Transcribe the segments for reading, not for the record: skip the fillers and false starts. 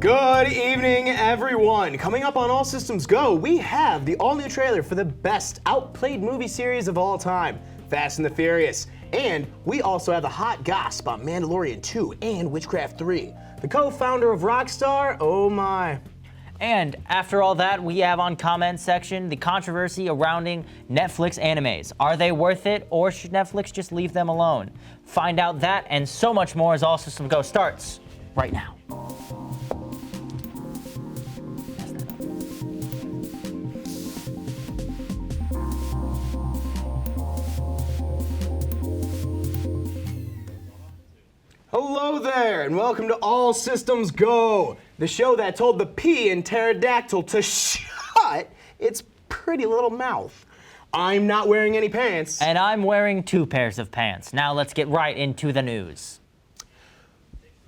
Good evening, everyone. Coming up on All Systems Go, we have the all-new trailer for the best outplayed movie series of all time, Fast and the Furious. And we also have the hot gossip on Mandalorian 2 and Witchcraft 3. The co-founder of Rockstar, oh my. And after all that, we have on comment section the controversy surrounding Netflix animes. Are they worth it, or should Netflix just leave them alone? Find out that and so much more as All Systems Go starts right now. Hello there, and welcome to All Systems Go, the show that told the P in pterodactyl to shut its pretty little mouth. I'm not wearing any pants. And I'm wearing 2 pairs of pants. Now let's get right into the news.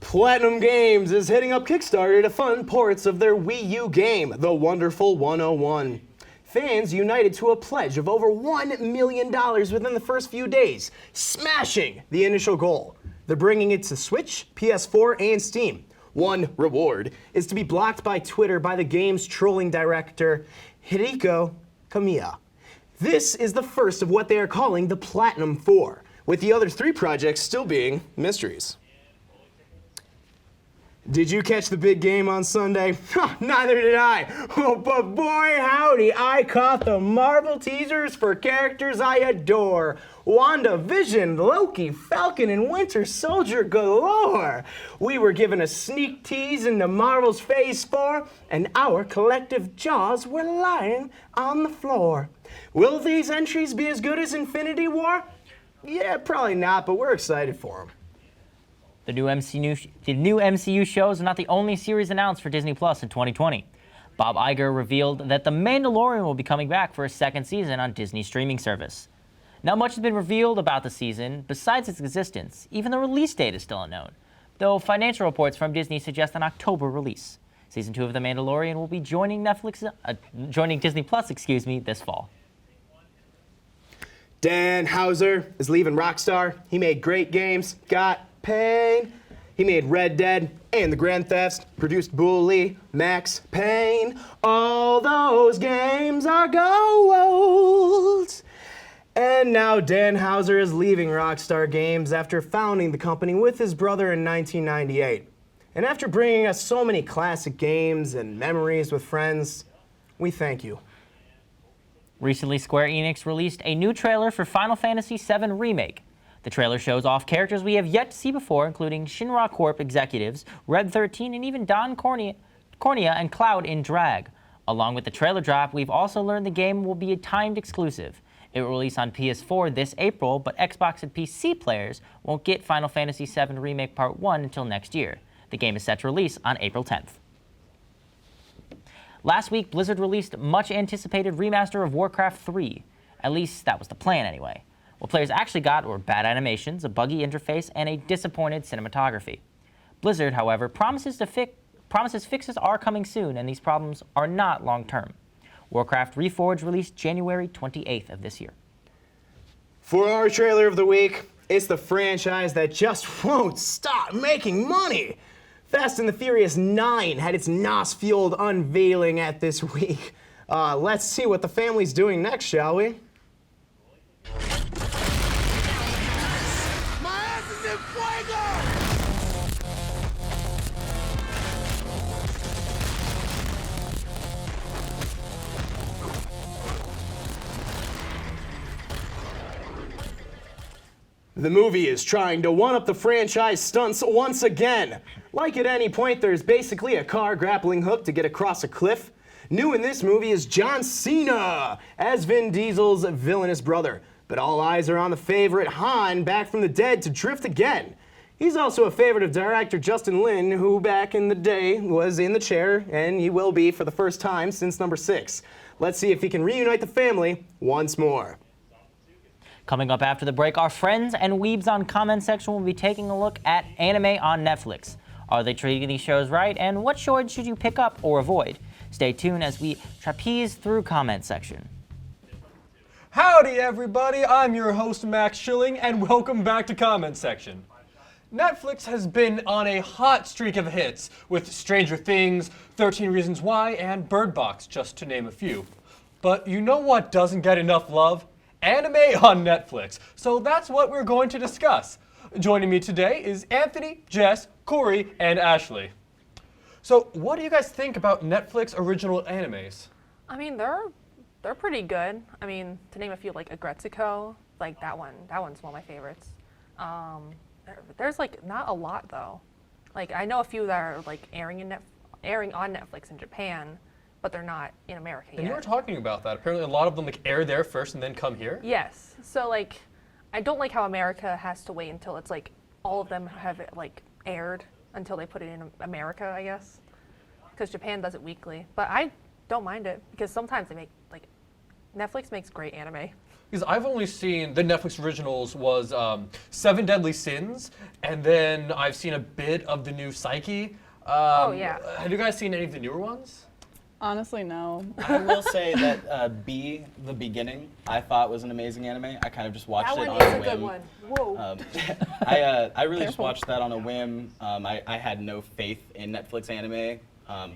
Platinum Games is hitting up Kickstarter to fund ports of their Wii U game, The Wonderful 101. Fans united to a pledge of over $1 million within the first few days, smashing the initial goal. They're bringing it to Switch, PS4, and Steam. One reward is to be blocked by Twitter by the game's trolling director, Hideko Kamiya. This is the first of what they are calling the Platinum 4, with the other 3 projects still being mysteries. Did you catch the big game on Sunday? Neither did I. Oh, but boy howdy, I caught the Marvel teasers for characters I adore. WandaVision, Loki, Falcon, and Winter Soldier galore. We were given a sneak tease into Marvel's Phase 4, and our collective jaws were lying on the floor. Will these entries be as good as Infinity War? Yeah, probably not, but we're excited for them. The new MCU shows are not the only series announced for Disney Plus in 2020. Bob Iger revealed that The Mandalorian will be coming back for a second season on Disney's streaming service. Not much has been revealed about the season besides its existence. Even the release date is still unknown, though financial reports from Disney suggest an October release. Season 2 of The Mandalorian will be joining Disney Plus, this fall. Dan Houser is leaving Rockstar. He made great games, got pain. He made Red Dead and the Grand Thefts, produced Bully, Max Payne. All those games are gold. And now Dan Houser is leaving Rockstar Games after founding the company with his brother in 1998. And after bringing us so many classic games and memories with friends, we thank you. Recently, Square Enix released a new trailer for Final Fantasy VII Remake. The trailer shows off characters we have yet to see before, including Shinra Corp executives, Red 13, and even Don Cornea and Cloud in drag. Along with the trailer drop, we've also learned the game will be a timed exclusive. It will release on PS4 this April, but Xbox and PC players won't get Final Fantasy VII Remake Part 1 until next year. The game is set to release on April 10th. Last week, Blizzard released much-anticipated remaster of Warcraft 3. At least that was the plan anyway. What players actually got were bad animations, a buggy interface, and a disappointed cinematography. Blizzard, however, promises fixes are coming soon, and these problems are not long-term. Warcraft Reforged released January 28th of this year. For our trailer of the week, it's the franchise that just won't stop making money. Fast and the Furious 9 had its NOS-fueled unveiling at this week. Let's see what the family's doing next, shall we? The movie is trying to one-up the franchise stunts once again. Like at any point, there's basically a car grappling hook to get across a cliff. New in this movie is John Cena as Vin Diesel's villainous brother. But all eyes are on the favorite Han back from the dead to drift again. He's also a favorite of director Justin Lin, who back in the day was in the chair, and he will be for the first time since number 6. Let's see if he can reunite the family once more. Coming up after the break, our friends and weebs on comment section will be taking a look at anime on Netflix. Are they treating these shows right, and what shows should you pick up or avoid? Stay tuned as we trapeze through comment section. Howdy everybody, I'm your host Max Schilling, and welcome back to Comment Section. Netflix has been on a hot streak of hits with Stranger Things, 13 Reasons Why, and Bird Box, just to name a few. But you know what doesn't get enough love? Anime on Netflix. So that's what we're going to discuss. Joining me today is Anthony, Jess, Corey, and Ashley. So what do you guys think about Netflix original animes? I mean, they're pretty good. I mean, to name a few, like Agretsuko, like that one's one of my favorites. There's like not a lot though. Like I know a few that are like airing on Netflix in Japan, but they're not in America yet. And you were talking about that. Apparently a lot of them like air there first and then come here. Yes. So like, I don't like how America has to wait until it's like all of them have it like aired until they put it in America, I guess. Because Japan does it weekly. But I don't mind it because sometimes they make like, Netflix makes great anime. Because I've only seen the Netflix originals was Seven Deadly Sins, and then I've seen a bit of the new Psyche. Oh, yeah. Have you guys seen any of the newer ones? Honestly, no. I will say that B, The Beginning, I thought was an amazing anime. I kind of just watched That it one on is a a whim. good one. Whoa. I really just Careful. watched that on a whim. I had no faith in Netflix anime,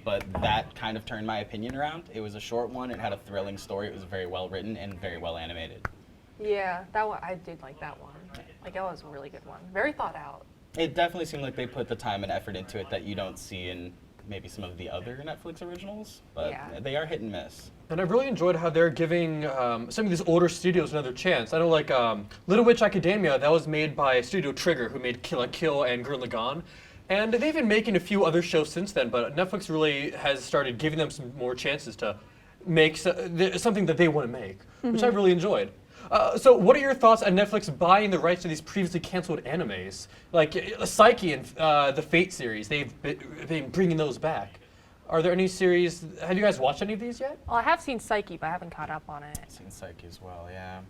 but that kind of turned my opinion around. It was a short one. It had a thrilling story. It was very well written and very well animated. Yeah, that one, I did like that one. Like that was a really good one. Very thought out. It definitely seemed like they put the time and effort into it that you don't see in maybe some of the other Netflix originals, but Yeah. they are hit and miss. And I really enjoyed how they're giving some of these older studios another chance. I know like Little Witch Academia, that was made by Studio Trigger, who made Kill la Kill and Gurren Lagann. And they've been making a few other shows since then, but Netflix really has started giving them some more chances to make something that they want to make, which I really enjoyed. So what are your thoughts on Netflix buying the rights to these previously canceled animes? Like Psyche and the Fate series, they've been bringing those back. Are there any series, have you guys watched any of these yet? Well, I have seen Psyche, but I haven't caught up on it. I've seen Psyche as well, yeah.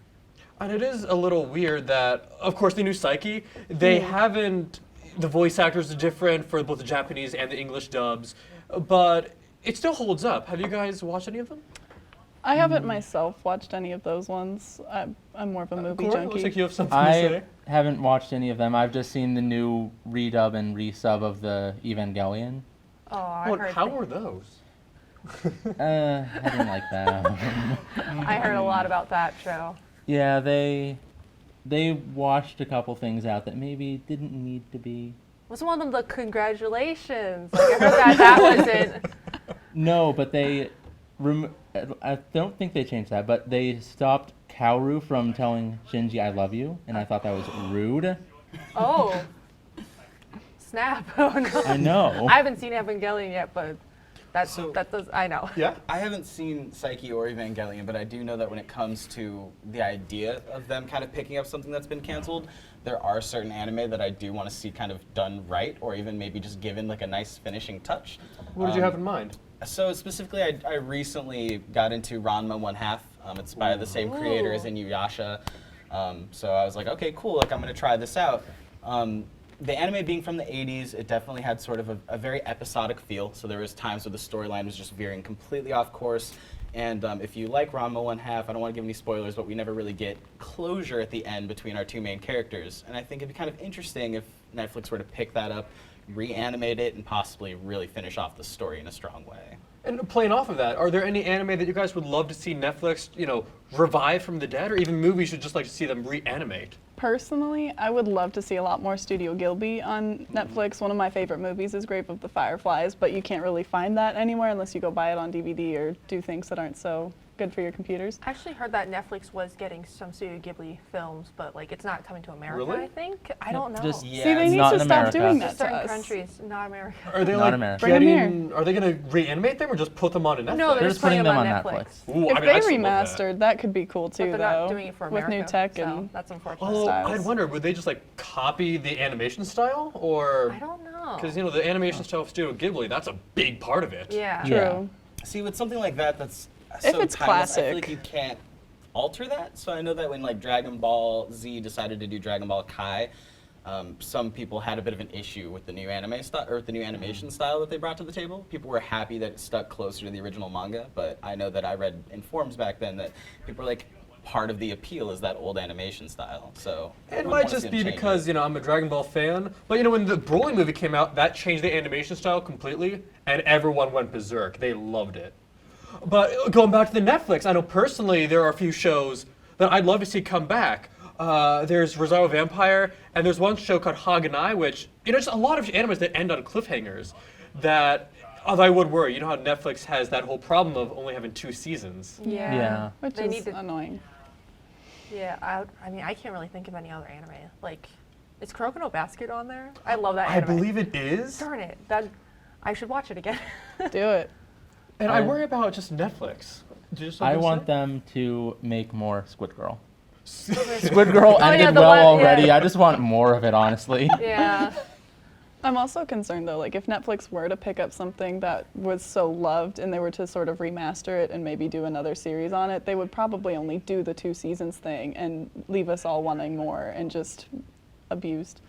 And it is a little weird that, of course, the new Psyche, they haven't, the voice actors are different for both the Japanese and the English dubs, but it still holds up. Have you guys watched any of them? I haven't myself watched any of those ones. I'm more of a movie Corey, junkie. looks like you have something to I say. haven't watched any of them. I've just seen the new redub and resub of the Evangelion. Oh, I What, heard. how were those? I didn't like that. I heard a lot about that show. Yeah, they washed a couple things out that maybe didn't need to be. Was one of them the congratulations? Like I heard that wasn't. No, but they, I don't think they changed that, but they stopped Kaoru from telling Shinji "I love you," and I thought that was rude. Oh. Snap. Oh no. I know. I haven't seen Evangelion yet, but that So- that does. I know. Yeah? I haven't seen Psyche or Evangelion, but I do know that when it comes to the idea of them kind of picking up something that's been canceled, there are certain anime that I do want to see kind of done right, or even maybe just given like a nice finishing touch. What did you have in mind? So specifically, I recently got into Ranma 1/2. It's by the same creator as Inuyasha. So I was like, okay, cool, like I'm gonna try this out. The anime being from the 80s, it definitely had sort of a very episodic feel. So there was times where the storyline was just veering completely off course. And if you like Ranma 1/2, I don't want to give any spoilers, but we never really get closure at the end between our two main characters. And I think it'd be kind of interesting if Netflix were to pick that up, reanimate it, and possibly really finish off the story in a strong way. And playing off of that, are there any anime that you guys would love to see Netflix, revive from the dead, or even movies you'd just like to see them reanimate? Personally, I would love to see a lot more Studio Ghibli on Netflix. One of my favorite movies is Grave of the Fireflies, but you can't really find that anywhere unless you go buy it on DVD or do things that aren't so good for your computers. I actually heard that Netflix was getting some Studio Ghibli films, but like it's not coming to America. Really? I think. I don't know. Just- Yeah, See, they it's need not to in stop America. doing Just that to certain us. countries, not America. Are they Not like America. Bring 'em getting? Are they gonna reanimate them or just put them on a Netflix? No, they're They're just just putting putting them them on on Netflix. Ooh, If I mean, they I still love that. remastered, that could be cool too, But they're though. not doing it for with America. new tech so and that's unfortunate. Oh, styles. I'd wonder, would they just like copy the animation style, or I don't know. because the animation style of Studio Ghibli, that's a big part of it. Yeah. True. Yeah. See, with something like that, that's If so it's timeless, I classic. feel like you can't alter that. So I know that when like Dragon Ball Z decided to do Dragon Ball Kai, some people had a bit of an issue with the new anime style or the new animation style that they brought to the table. People were happy that it stuck closer to the original manga, but I know that I read in forums back then that people were like, part of the appeal is that old animation style. So I It wouldn't might wanna just see them be change because, it. I'm a Dragon Ball fan. But, when the Broly movie came out, that changed the animation style completely, and everyone went berserk. They loved it. But going back to the Netflix, I know personally there are a few shows that I'd love to see come back. There's Rosario Vampire, and there's one show called Haganai, which, just a lot of animes that end on cliffhangers that I would worry. You know how Netflix has that whole problem of only having 2 seasons? Yeah. Which They is need to- annoying. Yeah, I mean, I can't really think of any other anime. Like, is Kuroko no Basket on there? I love that I anime. believe it is. Darn it. I should watch it again. Do it. And I worry about just Netflix. Do you just have I something to want say? them to make more Squid Girl. Squid Girl yeah, ended the well one- already. yeah. I just want more of it, honestly. Yeah. I'm also concerned though, like if Netflix were to pick up something that was so loved and they were to sort of remaster it and maybe do another series on it, they would probably only do the 2 seasons thing and leave us all wanting more and just abused.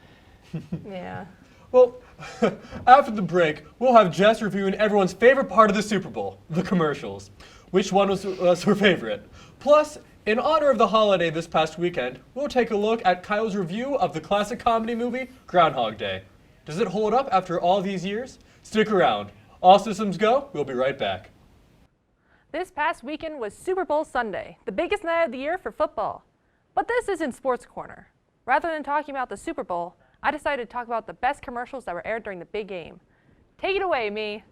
Yeah. Well, after the break, we'll have Jess reviewing everyone's favorite part of the Super Bowl, the commercials. Which one was her favorite? Plus, in honor of the holiday this past weekend, we'll take a look at Kyle's review of the classic comedy movie, Groundhog Day. Does it hold up after all these years? Stick around. All systems go. We'll be right back. This past weekend was Super Bowl Sunday, the biggest night of the year for football. But this isn't Sports Corner. Rather than talking about the Super Bowl, I decided to talk about the best commercials that were aired during the big game. Take it away, me.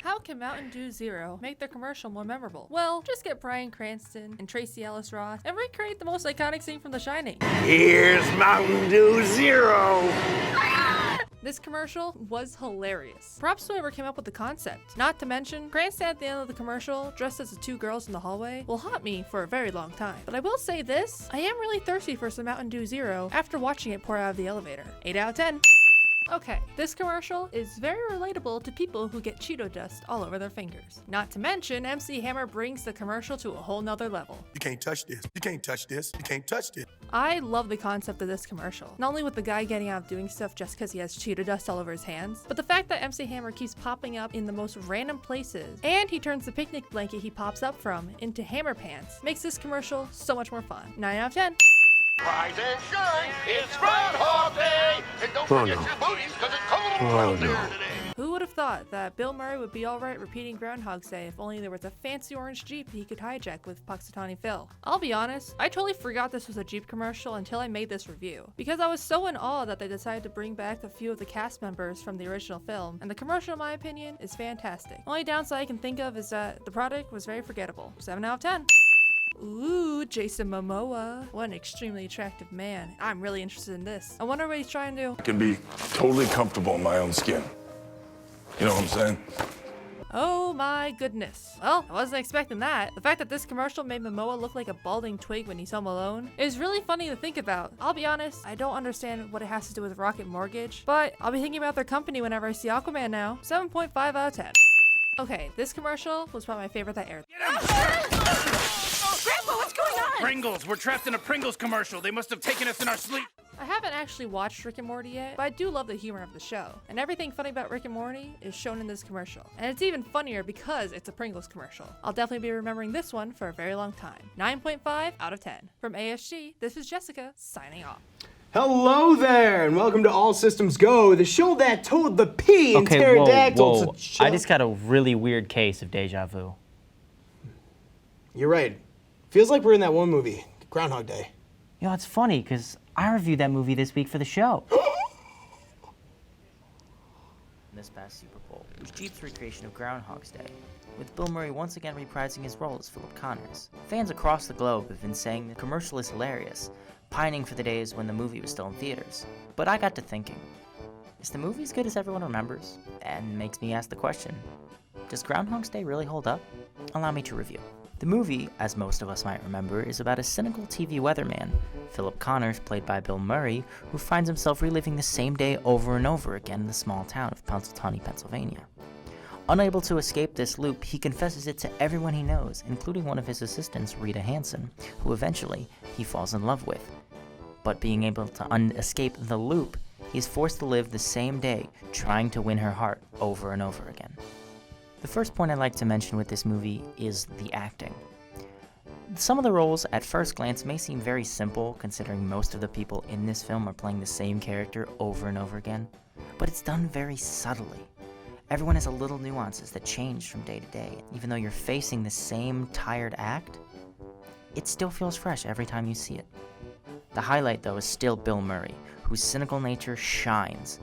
How can Mountain Dew Zero make their commercial more memorable? Well, just get Bryan Cranston and Tracy Ellis Ross and recreate the most iconic scene from The Shining. Here's Mountain Dew Zero. This commercial was hilarious. Props to whoever came up with the concept. Not to mention, Cranston at the end of the commercial, dressed as the 2 girls in the hallway, will haunt me for a very long time. But I will say this, I am really thirsty for some Mountain Dew Zero after watching it pour out of the elevator. 8 out of 10. Okay, this commercial is very relatable to people who get Cheeto dust all over their fingers. Not to mention, MC Hammer brings the commercial to a whole nother level. You can't touch this. You can't touch this. You can't touch this. I love the concept of this commercial. Not only with the guy getting out of doing stuff just because he has Cheeto dust all over his hands, but the fact that MC Hammer keeps popping up in the most random places, and he turns the picnic blanket he pops up from into hammer pants, makes this commercial so much more fun. 9 out of 10. Rise and shine. It's Groundhog Day. And don't forget your booties because it's cold out there today. Who would have thought that Bill Murray would be alright repeating Groundhog's Day if only there was a fancy orange Jeep he could hijack with Puxatawny Phil? I'll be honest, I totally forgot this was a Jeep commercial until I made this review, because I was so in awe that they decided to bring back a few of the cast members from the original film, and the commercial in my opinion is fantastic. Only downside I can think of is that the product was very forgettable. 7 out of 10. Ooh, Jason Momoa. What an extremely attractive man. I'm really interested in this. I wonder what he's trying to do. I can be totally comfortable in my own skin. You know what I'm saying? Oh my goodness. Well, I wasn't expecting that. The fact that this commercial made Momoa look like a balding twig when he's home alone is really funny to think about. I'll be honest, I don't understand what it has to do with Rocket Mortgage, but I'll be thinking about their company whenever I see Aquaman now. 7.5 out of 10. Okay, this commercial was probably my favorite that aired. Grandpa, what's going on? Pringles. We're trapped in a Pringles commercial. They must have taken us in our sleep. I haven't actually watched Rick and Morty yet, but I do love the humor of the show. And everything funny about Rick and Morty is shown in this commercial. And it's even funnier because it's a Pringles commercial. I'll definitely be remembering this one for a very long time. 9.5 out of 10. From ASG, this is Jessica, signing off. Hello there, and welcome to All Systems Go, the show that told the P in pterodactyl to chill. I just got a really weird case of deja vu. You're right. Feels like we're in that one movie, Groundhog Day. You know, it's funny, because I reviewed that movie this week for the show. This past Super Bowl was Jeep's recreation of Groundhog's Day, with Bill Murray once again reprising his role as Philip Connors. Fans across the globe have been saying the commercial is hilarious, pining for the days when the movie was still in theaters. But I got to thinking, is the movie as good as everyone remembers? And makes me ask the question, does Groundhog's Day really hold up? Allow me to review. The movie, as most of us might remember, is about a cynical TV weatherman, Philip Connors, played by Bill Murray, who finds himself reliving the same day over and over again in the small town of Punxsutawney, Pennsylvania. Unable to escape this loop, he confesses it to everyone he knows, including one of his assistants, Rita Hansen, who eventually he falls in love with. But being able to escape the loop, he is forced to live the same day, trying to win her heart over and over again. The first point I'd like to mention with this movie is the acting. Some of the roles at first glance may seem very simple, considering most of the people in this film are playing the same character over and over again, but it's done very subtly. Everyone has a little nuances that change from day to day. Even though you're facing the same tired act, it still feels fresh every time you see it. The highlight, though, is still Bill Murray, whose cynical nature shines,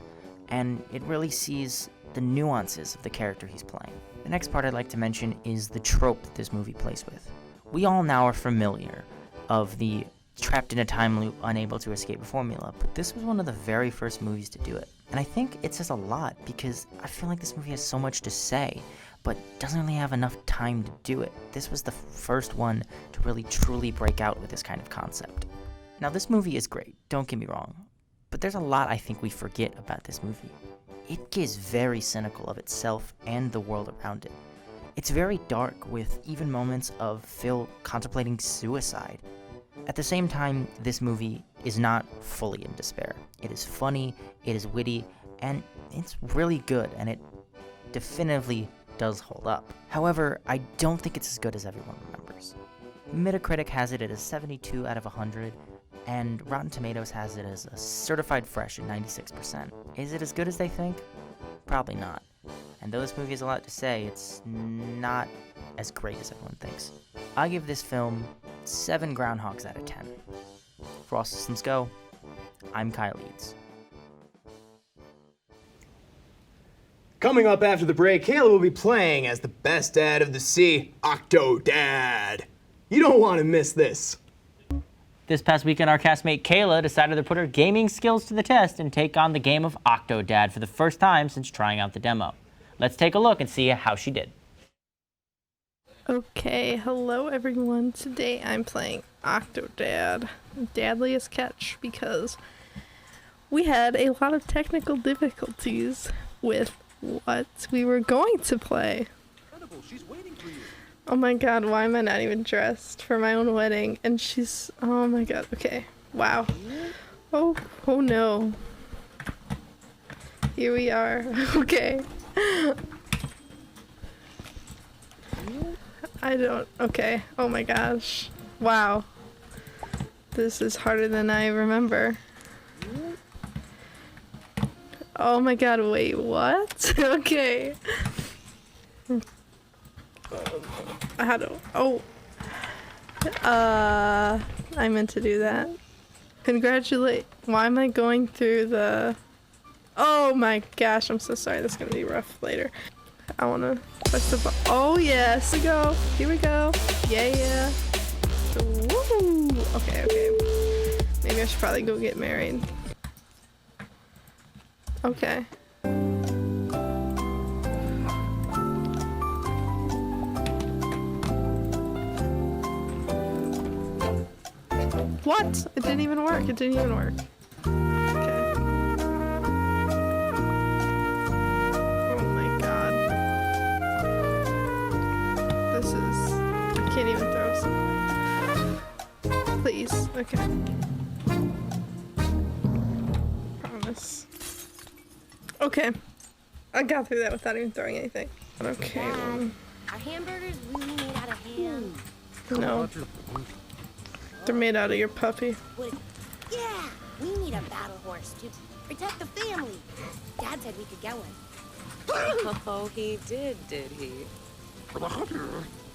and it really sees the nuances of the character he's playing. The next part I'd like to mention is the trope that this movie plays with. We all now are familiar of the trapped in a time loop, unable to escape a formula, but this was one of the very first movies to do it. And I think it says a lot because I feel like this movie has so much to say, but doesn't really have enough time to do it. This was the first one to really truly break out with this kind of concept. Now, this movie is great, don't get me wrong, but there's a lot I think we forget about this movie. It gets very cynical of itself and the world around it. It's very dark, with even moments of Phil contemplating suicide. At the same time, this movie is not fully in despair. It is funny, it is witty, and it's really good, and it definitively does hold up. However, I don't think it's as good as everyone remembers. Metacritic has it at a 72 out of 100, and Rotten Tomatoes has it as a certified fresh at 96%. Is it as good as they think? Probably not. And though this movie has a lot to say, it's not as great as everyone thinks. I give this film 7 Groundhogs out of 10. For All Systems Go, I'm Kyle Eads. Coming up after the break, Kayla will be playing as the best dad of the sea, Octodad. You don't want to miss this. This past weekend, our castmate Kayla decided to put her gaming skills to the test and take on the game of Octodad for the first time since trying out the demo. Let's take a look and see how she did. Okay, hello everyone. Today I'm playing Octodad, Dadliest Catch, because we had a lot of technical difficulties with what we were going to play. Oh my god, why am I not even dressed for my own wedding? And she's, oh my god, okay, wow. Oh no. Here we are, okay. Okay, oh my gosh. Wow. This is harder than I remember. Oh my god, wait, what? Okay. How do, I meant to do that. Why am I going through the, oh my gosh, I'm so sorry, that's gonna be rough later. I wanna press the button. Oh yes, here we go. Yeah. Woo! Okay. Maybe I should probably go get married. Okay. What? It didn't even work. Okay. Oh my god. I can't even throw something. Please. Okay. Promise. Okay. I got through that without even throwing anything. Okay. Are hamburgers really made out of ham? No. They're made out of your puppy. Yeah, we need a battle horse to protect the family. Dad said we could get one. Oh, he did he?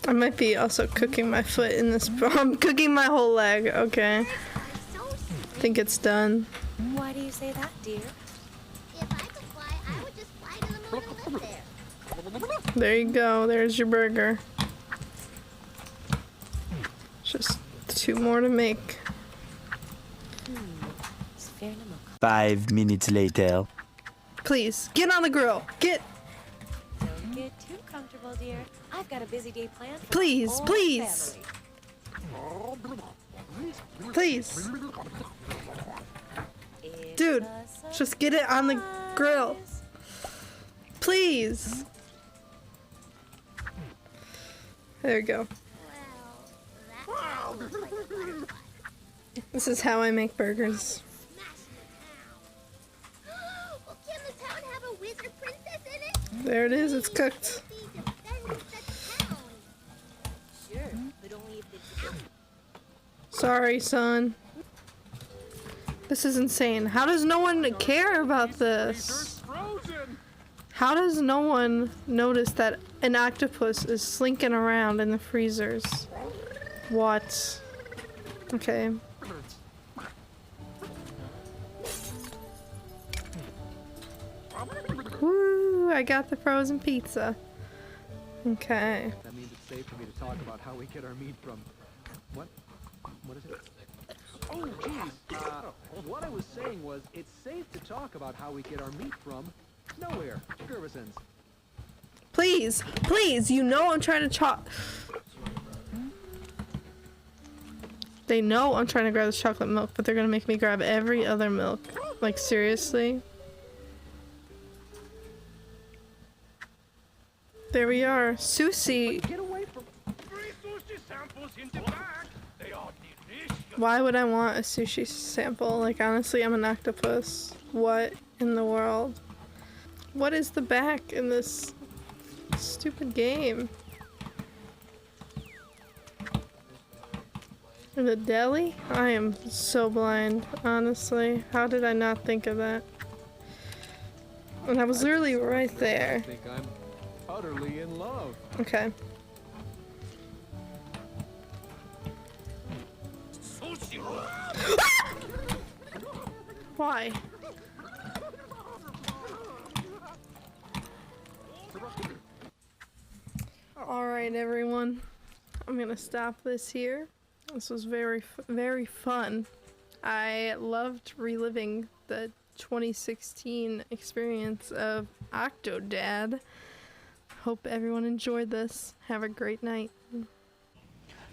I might be also cooking my foot in this. I'm cooking my whole leg. Okay. I think it's done. Why do you say that, dear? If I could fly, I would just fly to the moon and live there. There you go. There's your burger. Just 2 more to make. 5 minutes later. Please, get on the grill. Don't get too comfortable, dear. I've got a busy day planned. Please. Dude, just get it on the grill. Please. There you go. This is how I make burgers. Well, can the town have a wizard princess in it? There it is, it's cooked. Sure, but only if it's Sorry, son. This is insane. How does no one care about this? How does no one notice that an octopus is slinking around in the freezers? What? Okay. Woo! I got the frozen pizza. Okay. That means it's safe for me to talk about how we get our meat from... What? What is it? Oh, geez. What I was saying was, it's safe to talk about how we get our meat from nowhere. Gervisons. Please, please, you know I'm trying to chop. They know I'm trying to grab this chocolate milk, but they're gonna make me grab every other milk. Like, seriously? There we are. Sushi. Why would I want a sushi sample? Like, honestly, I'm an octopus. What in the world? What is the back in this stupid game? In the deli? I am so blind, honestly. How did I not think of that? And I was literally right there. I think I'm utterly in love. Okay. Why? Alright, everyone. I'm gonna stop this here. This was very fun. I loved reliving the 2016 experience of Octodad. Hope everyone enjoyed this. Have a great night.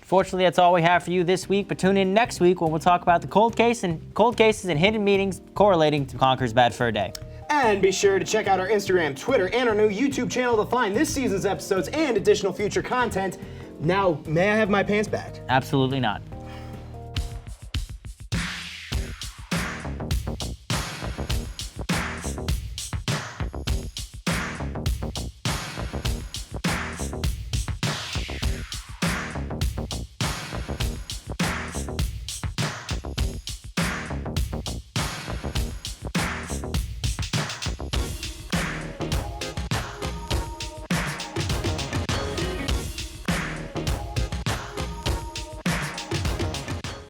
Fortunately, that's all we have for you this week, but tune in next week when we'll talk about the cold cases and hidden meanings correlating to Conker's Bad Fur Day. And be sure to check out our Instagram, Twitter, and our new YouTube channel to find this season's episodes and additional future content. Now, may I have my pants back? Absolutely not.